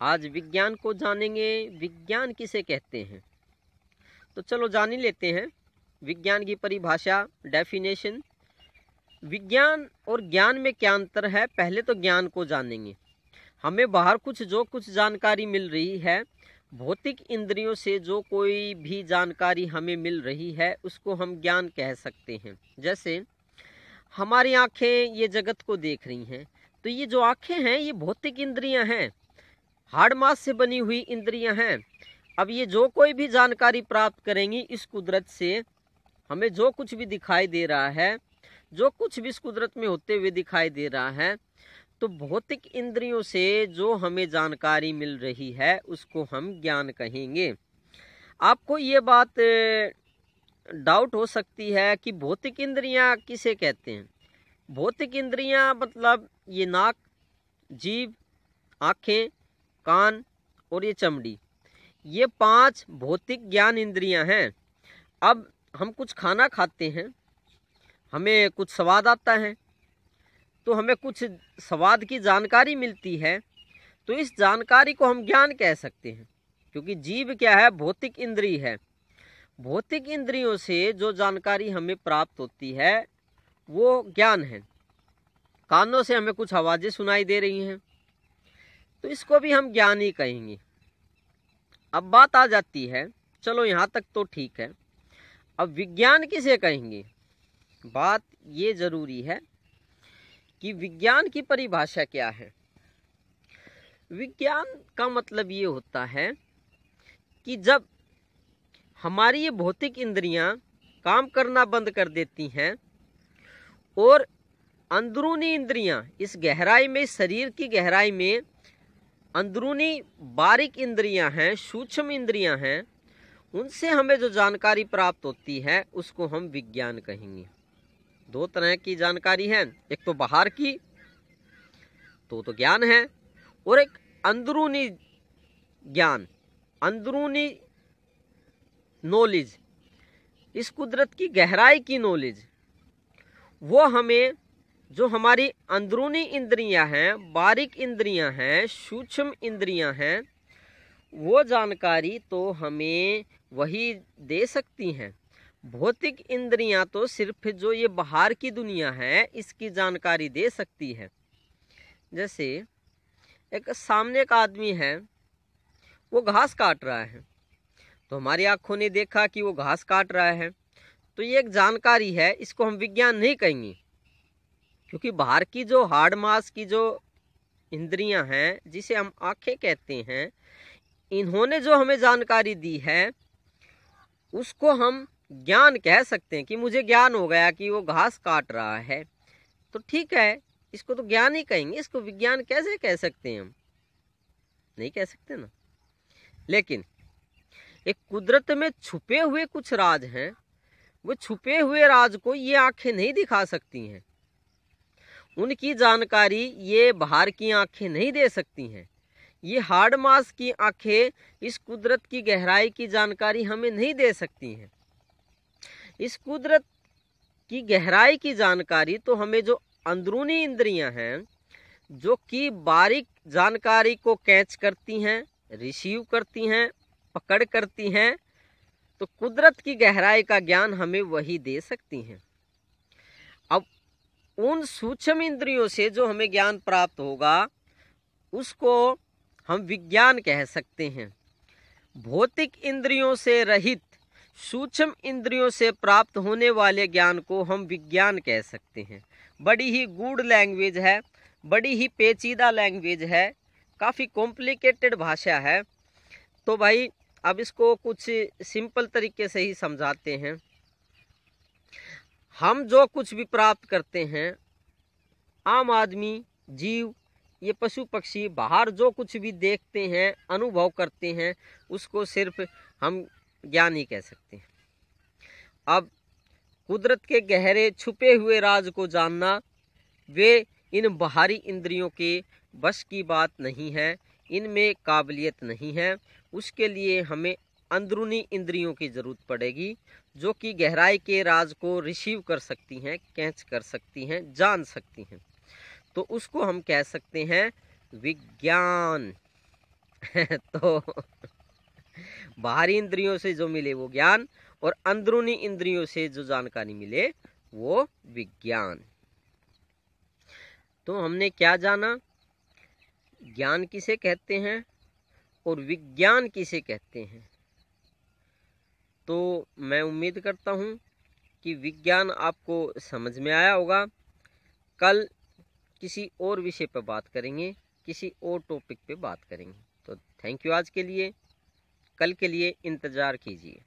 आज विज्ञान को जानेंगे। विज्ञान किसे कहते हैं, तो चलो जान ही लेते हैं विज्ञान की परिभाषा, डेफिनेशन। विज्ञान और ज्ञान में क्या अंतर है, पहले तो ज्ञान को जानेंगे। हमें बाहर जो कुछ जानकारी मिल रही है, भौतिक इंद्रियों से जो कोई भी जानकारी हमें मिल रही है, उसको हम ज्ञान कह सकते हैं। जैसे हमारी आंखें ये जगत को देख रही हैं, तो ये जो आंखें हैं ये भौतिक इंद्रियां हैं, हार्ड मास से बनी हुई इंद्रियां हैं। अब ये जो कोई भी जानकारी प्राप्त करेंगी इस कुदरत से, हमें जो कुछ भी दिखाई दे रहा है, जो कुछ भी इस कुदरत में होते हुए दिखाई दे रहा है, तो भौतिक इंद्रियों से जो हमें जानकारी मिल रही है उसको हम ज्ञान कहेंगे। आपको ये बात डाउट हो सकती है कि भौतिक इंद्रियां किसे कहते हैं। भौतिक इंद्रियां मतलब ये नाक, जीभ, आँखें, कान और ये चमड़ी, ये 5 भौतिक ज्ञान इंद्रियां हैं। अब हम कुछ खाना खाते हैं, हमें कुछ स्वाद आता है, तो हमें कुछ स्वाद की जानकारी मिलती है, तो इस जानकारी को हम ज्ञान कह सकते हैं, क्योंकि जीभ क्या है, भौतिक इंद्रिय है। भौतिक इंद्रियों से जो जानकारी हमें प्राप्त होती है वो ज्ञान है। कानों से हमें कुछ आवाजें सुनाई दे रही हैं, तो इसको भी हम ज्ञान ही कहेंगे। अब बात आ जाती है, चलो यहाँ तक तो ठीक है, अब विज्ञान किसे कहेंगे। बात ये जरूरी है कि विज्ञान की परिभाषा क्या है। विज्ञान का मतलब ये होता है कि जब हमारी ये भौतिक इंद्रियां काम करना बंद कर देती हैं और अंदरूनी इंद्रियां, इस गहराई में, शरीर की गहराई में अंदरूनी बारीक इंद्रियां हैं, सूक्ष्म इंद्रियां हैं, उनसे हमें जो जानकारी प्राप्त होती है उसको हम विज्ञान कहेंगे। 2 तरह की जानकारी है, एक तो बाहर की तो ज्ञान है, और एक अंदरूनी ज्ञान, अंदरूनी नॉलेज, इस कुदरत की गहराई की नॉलेज। वो हमें जो हमारी अंदरूनी इंद्रियां हैं, बारीक इंद्रियां हैं, सूक्ष्म इंद्रियां हैं, वो जानकारी तो हमें वही दे सकती हैं। भौतिक इंद्रियां तो सिर्फ जो ये बाहर की दुनिया है इसकी जानकारी दे सकती है। जैसे एक सामने का आदमी है, वो घास काट रहा है, तो हमारी आंखों ने देखा कि वो घास काट रहा है, तो ये एक जानकारी है, इसको हम विज्ञान नहीं कहेंगे, क्योंकि बाहर की जो हार्ड मास की जो इंद्रियां हैं, जिसे हम आंखें कहते हैं, इन्होंने जो हमें जानकारी दी है उसको हम ज्ञान कह सकते हैं कि मुझे ज्ञान हो गया कि वो घास काट रहा है, तो ठीक है, इसको तो ज्ञान ही कहेंगे। इसको विज्ञान कैसे कह सकते हैं, हम नहीं कह सकते ना। लेकिन एक कुदरत में छुपे हुए कुछ राज हैं, वो छुपे हुए राज को ये आंखें नहीं दिखा सकती हैं, उनकी जानकारी ये बाहर की आंखें नहीं दे सकती हैं। ये हार्ड मास की आंखें इस कुदरत की गहराई की जानकारी हमें नहीं दे सकती हैं। इस कुदरत की गहराई की जानकारी तो हमें जो अंदरूनी इंद्रियां हैं, जो कि बारीक जानकारी को कैच करती हैं, रिसीव करती हैं, पकड़ करती हैं, तो कुदरत की गहराई का ज्ञान हमें वही दे सकती हैं। अब उन सूक्ष्म इंद्रियों से जो हमें ज्ञान प्राप्त होगा उसको हम विज्ञान कह सकते हैं। भौतिक इंद्रियों से रहित सूक्ष्म इंद्रियों से प्राप्त होने वाले ज्ञान को हम विज्ञान कह सकते हैं। बड़ी ही गूढ़ लैंग्वेज है, बड़ी ही पेचीदा लैंग्वेज है, काफ़ी कॉम्प्लिकेटेड भाषा है। तो भाई अब इसको कुछ सिंपल तरीके से ही समझाते हैं। हम जो कुछ भी प्राप्त करते हैं, आम आदमी, जीव, ये पशु पक्षी, बाहर जो कुछ भी देखते हैं, अनुभव करते हैं, उसको सिर्फ हम ज्ञान ही कह सकते हैं। अब कुदरत के गहरे छुपे हुए राज को जानना वे इन बाहरी इंद्रियों के बस की बात नहीं है, इनमें काबिलियत नहीं है। उसके लिए हमें अंदरूनी इंद्रियों की ज़रूरत पड़ेगी, जो कि गहराई के राज को रिसीव कर सकती हैं, कैच कर सकती हैं, जान सकती हैं। तो उसको हम कह सकते हैं विज्ञान। तो बाहरी इंद्रियों से जो मिले वो ज्ञान, और अंदरूनी इंद्रियों से जो जानकारी मिले वो विज्ञान। तो हमने क्या जाना, ज्ञान किसे कहते हैं और विज्ञान किसे कहते हैं। तो मैं उम्मीद करता हूँ कि विज्ञान आपको समझ में आया होगा। कल किसी और विषय पर बात करेंगे, किसी और टॉपिक पे बात करेंगे। तो थैंक यू आज के लिए, कल के लिए इंतज़ार कीजिए।